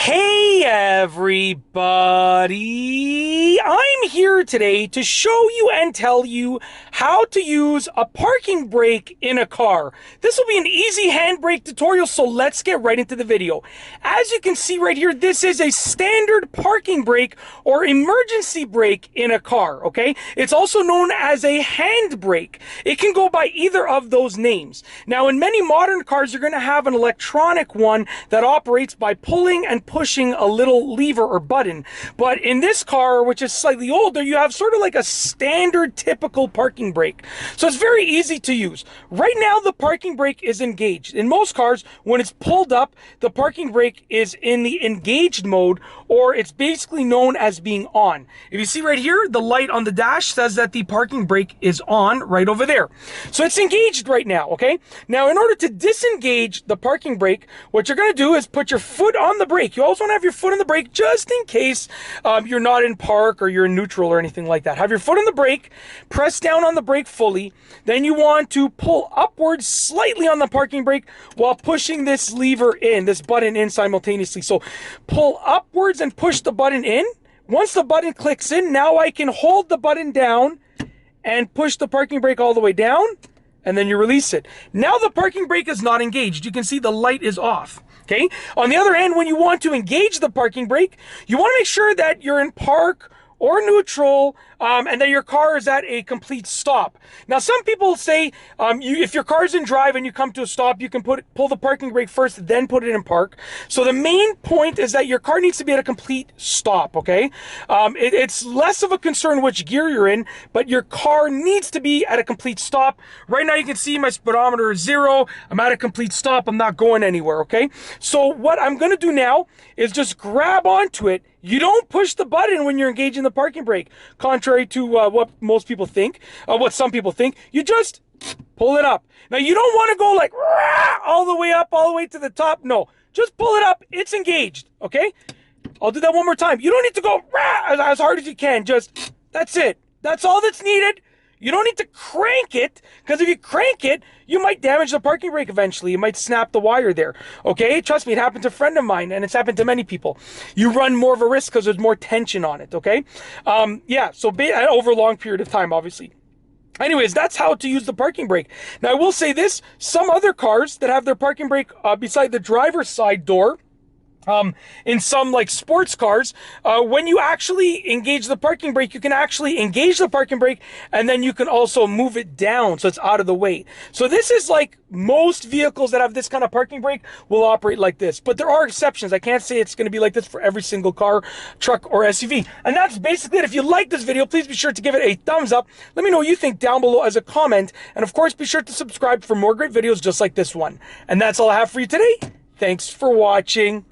Hey everybody! I'm here today to show you and tell you how to use a parking brake in a car. This will be an easy handbrake tutorial, so let's get right into the video. As you can see right here, this is a standard parking brake or emergency brake in a car, okay? It's also known as a handbrake. It can go by either of those names. Now, in many modern cars, you're going to have an electronic one that operates by pulling and pushing a little lever or button. But in this car, which is slightly older, you have sort of like a standard typical parking brake. So it's very easy to use. Right now, the parking brake is engaged. In most cars, when it's pulled up, the parking brake is in the engaged mode, or it's basically known as being on. If you see right here, the light on the dash says that the parking brake is on right over there. So it's engaged right now, okay? Now, in order to disengage the parking brake, what you're going to do is put your foot on the brake. You always want to have your foot on the brake just in case you're not in park or you're in neutral or anything like that. Have your foot on the brake, press down on the brake fully. Then you want to pull upwards slightly on the parking brake while pushing this lever in, this button in simultaneously. So pull upwards and push the button in. Once the button clicks in, now I can hold the button down and push the parking brake all the way down, and then you release it. Now the parking brake is not engaged. You can see the light is off. Okay. On the other hand, when you want to engage the parking brake, you want to make sure that you're in park or neutral, and that your car is at a complete stop. Now, some people say if your car's in drive and you come to a stop, you can pull the parking brake first, then put it in park. So the main point is that your car needs to be at a complete stop, okay? It's less of a concern which gear you're in, but your car needs to be at a complete stop. Right now, you can see my speedometer is 0. I'm at a complete stop. I'm not going anywhere, okay? So what I'm going to do now is just grab onto it. You don't push the button when you're engaging the parking brake, contrary to what most people think, what some people think. You just pull it up. Now, you don't want to go like all the way up, all the way to the top. No, just pull it up. It's engaged, okay? I'll do that one more time. You don't need to go as hard as you can. Just, that's it. That's all that's needed. You don't need to crank it, because if you crank it, you might damage the parking brake eventually. You might snap the wire there, okay? Trust me, it happened to a friend of mine, and it's happened to many people. You run more of a risk because there's more tension on it, okay? Yeah, so over a long period of time, obviously. Anyways, that's how to use the parking brake. Now, I will say this. Some other cars that have their parking brake beside the driver's side door, in some like sports cars, when you actually engage the parking brake, you can actually engage the parking brake and then you can also move it down so it's out of the way. So this is like most vehicles that have this kind of parking brake will operate like this, but there are exceptions. I can't say it's going to be like this for every single car, truck, or SUV. And that's basically it. If you like this video, please be sure to give it a thumbs up. Let me know what you think down below as a comment. And of course, be sure to subscribe for more great videos just like this one. And that's all I have for you today. Thanks for watching.